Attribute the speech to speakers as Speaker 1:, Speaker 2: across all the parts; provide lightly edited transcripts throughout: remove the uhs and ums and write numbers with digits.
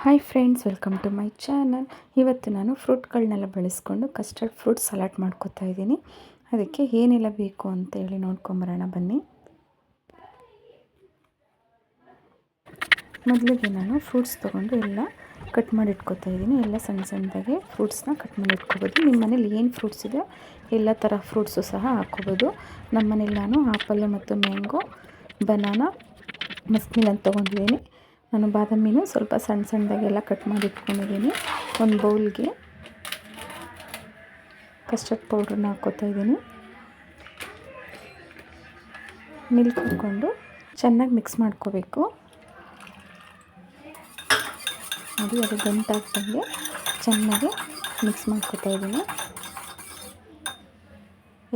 Speaker 1: Hi friends, welcome to my channel. ಇವತ್ತು ನಾನು ಫ್ರೂಟ್ಗಳನ್ನೆಲ್ಲ ಬಳಸ್ಕೊಂಡು ಕಸ್ಟರ್ಡ್ ಫ್ರೂಟ್ ಸಲಾಡ್ ಮಾಡ್ಕೊತಾ ಇದ್ದೀನಿ. ಅದಕ್ಕೆ ಏನೆಲ್ಲ ಬೇಕು ಅಂತೇಳಿ ನೋಡ್ಕೊಂಬರೋಣ ಬನ್ನಿ. ಮೊದಲಿಗೆ ನಾನು ಫ್ರೂಟ್ಸ್ ತೊಗೊಂಡು ಎಲ್ಲ ಕಟ್ ಮಾಡಿ ಇಟ್ಕೊತಾ ಇದ್ದೀನಿ. ಎಲ್ಲ ಸಣ್ಣ ಸಣ್ಣದಾಗೆ ಫ್ರೂಟ್ಸ್ನ ಕಟ್ ಮಾಡಿ ಇಟ್ಕೊಬೋದು. ನಿಮ್ಮ ಮನೇಲಿ ಏನು ಫ್ರೂಟ್ಸ್ ಇದೆಯೋ ಎಲ್ಲ ಥರ ಫ್ರೂಟ್ಸು ಸಹ ಹಾಕ್ಕೋಬೋದು. ನಮ್ಮ ಮನೇಲಿ ನಾನು ಆ್ಯಪಲ್ಲು ಮತ್ತು ಮ್ಯಾಂಗೋ, ಬನಾನಾ, ಮಸ್ಕ್ಮಿಲನ್ ತೊಗೊಂಡಿದ್ದೀನಿ. ನಾನು ಬಾದಾಮಿನೂ ಸ್ವಲ್ಪ ಸಣ್ಣ ಸಣ್ಣದಾಗೆಲ್ಲ ಕಟ್ ಮಾಡಿ ಇಟ್ಕೊಂಡಿದ್ದೀನಿ. ಒಂದು ಬೌಲ್ಗೆ ಕಸ್ಟರ್ಡ್ ಪೌಡ್ರನ್ನ ಹಾಕ್ಕೋತಾ ಇದ್ದೀನಿ. ಮಿಲ್ಕ್ ಹಾಕ್ಕೊಂಡು ಚೆನ್ನಾಗಿ ಮಿಕ್ಸ್ ಮಾಡ್ಕೋಬೇಕು. ನೋಡಿ, ಅದು ಗಂಟಾಗ್ದಂಗೆ ಚೆನ್ನಾಗಿ ಮಿಕ್ಸ್ ಮಾಡ್ಕೋತಾ ಇದ್ದೀನಿ.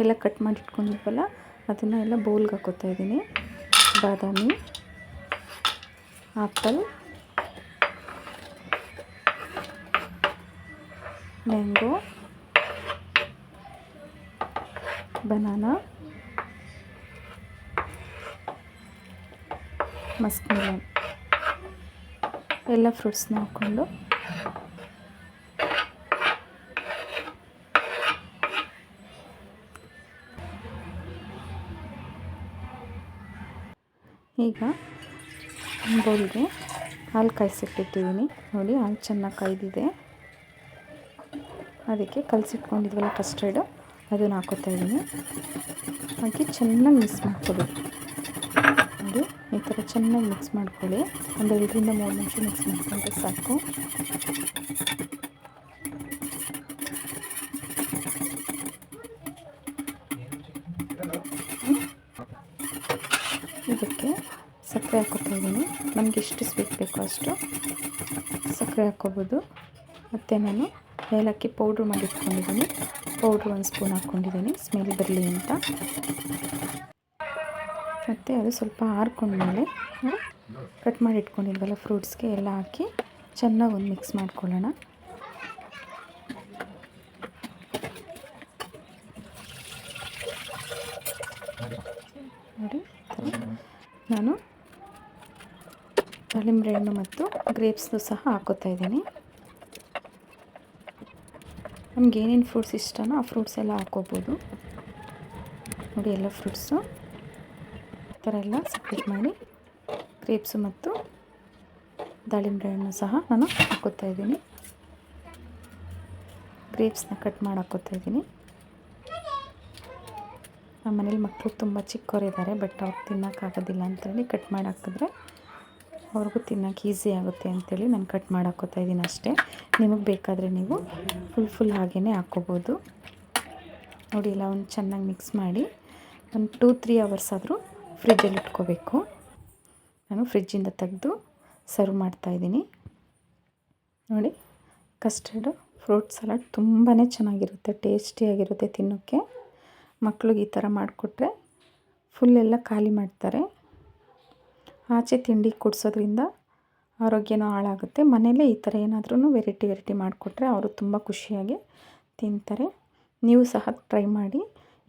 Speaker 1: ಎಲ್ಲ ಕಟ್ ಮಾಡಿ ಇಟ್ಕೊಂಡಿದ್ವಲ್ಲ ಅದನ್ನು ಎಲ್ಲ ಬೌಲ್ಗೆ ಹಾಕ್ಕೋತಾ ಇದ್ದೀನಿ. ಬಾದಾಮಿ, ಆ್ಯಪಲ್, ಮ್ಯಾಂಗೋ, ಬನಾನಾ, ಮಸ್ಕ್ಮಿಲನ್ ಎಲ್ಲ ಫ್ರೂಟ್ಸ್ನ ಹಾಕ್ಕೊಂಡು ಈಗ ಬೌಲ್ಗೆ ಹಾಲು ಕಾಯಿಸಿಟ್ಟಿದ್ದೀನಿ. ನೋಡಿ, ಹಾಲು ಚೆನ್ನಾಗಿ ಕಾಯ್ದಿದೆ. ಅದಕ್ಕೆ ಕಲಸಿಟ್ಕೊಂಡಿದ್ವಲ್ಲ ಕಸ್ಟರ್ಡು, ಅದನ್ನು ಹಾಕೋತಾ ಇದ್ದೀನಿ. ಹಾಕಿ ಚೆನ್ನಾಗಿ ಮಿಕ್ಸ್ ಮಾಡ್ಕೊಬೇಕು. ನೋಡಿ, ಈ ಥರ ಚೆನ್ನಾಗಿ ಮಿಕ್ಸ್ ಮಾಡ್ಕೊಳ್ಳಿ. ಒಂದು 2 ರಿಂದ 3 ನಿಮಿಷ ಮಿಕ್ಸ್ ಮಾಡ್ಕೊಂಡ್ರೆ ಸಾಕು. ಇದಕ್ಕೆ ಸಕ್ಕರೆ ಹಾಕ್ಕೋತಾ ಇದ್ದೀನಿ. ನಮಗೆ ಎಷ್ಟು ಸ್ವೀಟ್ ಬೇಕೋ ಅಷ್ಟು ಸಕ್ಕರೆ ಹಾಕ್ಕೋಬೋದು. ಮತ್ತು ನಾನು ಏಲಕ್ಕಿ ಪೌಡ್ರ್ ಮಾಡಿಟ್ಕೊಂಡಿದ್ದೀನಿ. ಪೌಡ್ರ್ 1 ಸ್ಪೂನ್ ಹಾಕ್ಕೊಂಡಿದ್ದೀನಿ, ಸ್ಮೆಲ್ ಬರಲಿ ಅಂತ. ಮತ್ತು ಅದು ಸ್ವಲ್ಪ ಆರ್ಕೊಂಡ್ಮೇಲೆ ಕಟ್ ಮಾಡಿ ಇಟ್ಕೊಂಡಿದ್ವಲ್ಲ ಫ್ರೂಟ್ಸ್ಗೆ ಎಲ್ಲ ಹಾಕಿ ಚೆನ್ನಾಗಿ ಒಂದು ಮಿಕ್ಸ್ ಮಾಡ್ಕೊಳ್ಳೋಣ. ನೋಡಿ, ನಾನು ದಾಳಿಂಬೆ ಹಣ್ಣು ಮತ್ತು ಗ್ರೇಪ್ಸ್ದು ಸಹ ಹಾಕೋತಾ ಇದ್ದೀನಿ. ನಮ್ಗೆ ಏನೇನು ಫ್ರೂಟ್ಸ್ ಇಷ್ಟನೋ ಆ ಫ್ರೂಟ್ಸ್ ಎಲ್ಲ ಹಾಕ್ಕೋಬೋದು. ನೋಡಿ, ಎಲ್ಲ ಫ್ರೂಟ್ಸು ಈ ಥರ ಎಲ್ಲ ಸಪ್ರೇಟ್ ಮಾಡಿ ಗ್ರೇಪ್ಸು ಮತ್ತು ದಾಳಿಂಬೆ ಹಣ್ಣು ಸಹ ನಾನು ಹಾಕ್ಕೋತಾ ಇದ್ದೀನಿ. ಗ್ರೇಪ್ಸ್ನ ಕಟ್ ಮಾಡಿ ಹಾಕ್ಕೋತಾ ಇದ್ದೀನಿ. ನಮ್ಮ ಮನೇಲಿ ಮಕ್ಕಳು ತುಂಬ ಚಿಕ್ಕವರಿದ್ದಾರೆ, ಬಟ್ ಅವ್ರು ತಿನ್ನೋಕ್ಕಾಗೋದಿಲ್ಲ ಅಂತೇಳಿ ಕಟ್ ಮಾಡಿ ಹಾಕಿದ್ರೆ ಅವ್ರಿಗೂ ತಿನ್ನೋಕೆ ಈಸಿ ಆಗುತ್ತೆ ಅಂಥೇಳಿ ನಾನು ಕಟ್ ಮಾಡಿ ಹಾಕ್ಕೋತಾ ಇದ್ದೀನಿ ಅಷ್ಟೇ. ನಿಮಗೆ ಬೇಕಾದರೆ ನೀವು ಫುಲ್ ಹಾಗೇ ಹಾಕ್ಕೋಬೋದು. ನೋಡಿ, ಎಲ್ಲ ಒಂದು ಚೆನ್ನಾಗಿ ಮಿಕ್ಸ್ ಮಾಡಿ ಒಂದು 2-3 ಅವರ್ಸ್ ಆದರೂ ಫ್ರಿಜ್ಜಲ್ಲಿ ಇಟ್ಕೋಬೇಕು. ನಾನು ಫ್ರಿಜ್ಜಿಂದ ತೆಗೆದು ಸರ್ವ್ ಮಾಡ್ತಾಯಿದ್ದೀನಿ. ನೋಡಿ, ಕಸ್ಟರ್ಡು ಫ್ರೂಟ್ ಸಲಾಡ್ ತುಂಬಾ ಚೆನ್ನಾಗಿರುತ್ತೆ, ಟೇಸ್ಟಿಯಾಗಿರುತ್ತೆ ತಿನ್ನೋಕ್ಕೆ. ಮಕ್ಳಿಗೆ ಈ ಥರ ಮಾಡಿಕೊಟ್ರೆ ಫುಲ್ಲೆಲ್ಲ ಖಾಲಿ ಮಾಡ್ತಾರೆ. ಆಚೆ ತಿಂಡಿ ಕೊಡಿಸೋದ್ರಿಂದ ಆರೋಗ್ಯನೂ ಹಾಳಾಗುತ್ತೆ. ಮನೆಯಲ್ಲೇ ಈ ಥರ ಏನಾದ್ರೂ ವೆರೈಟಿ ಮಾಡಿಕೊಟ್ರೆ ಅವರು ತುಂಬ ಖುಷಿಯಾಗಿ ತಿಂತಾರೆ. ನೀವು ಸಹ ಟ್ರೈ ಮಾಡಿ,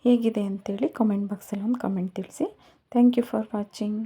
Speaker 1: ಹೇಗಿದೆ ಅಂತೇಳಿ ಕಾಮೆಂಟ್ ಬಾಕ್ಸಲ್ಲಿ ಒಂದು ಕಮೆಂಟ್ ತಿಳಿಸಿ. Thank you for watching.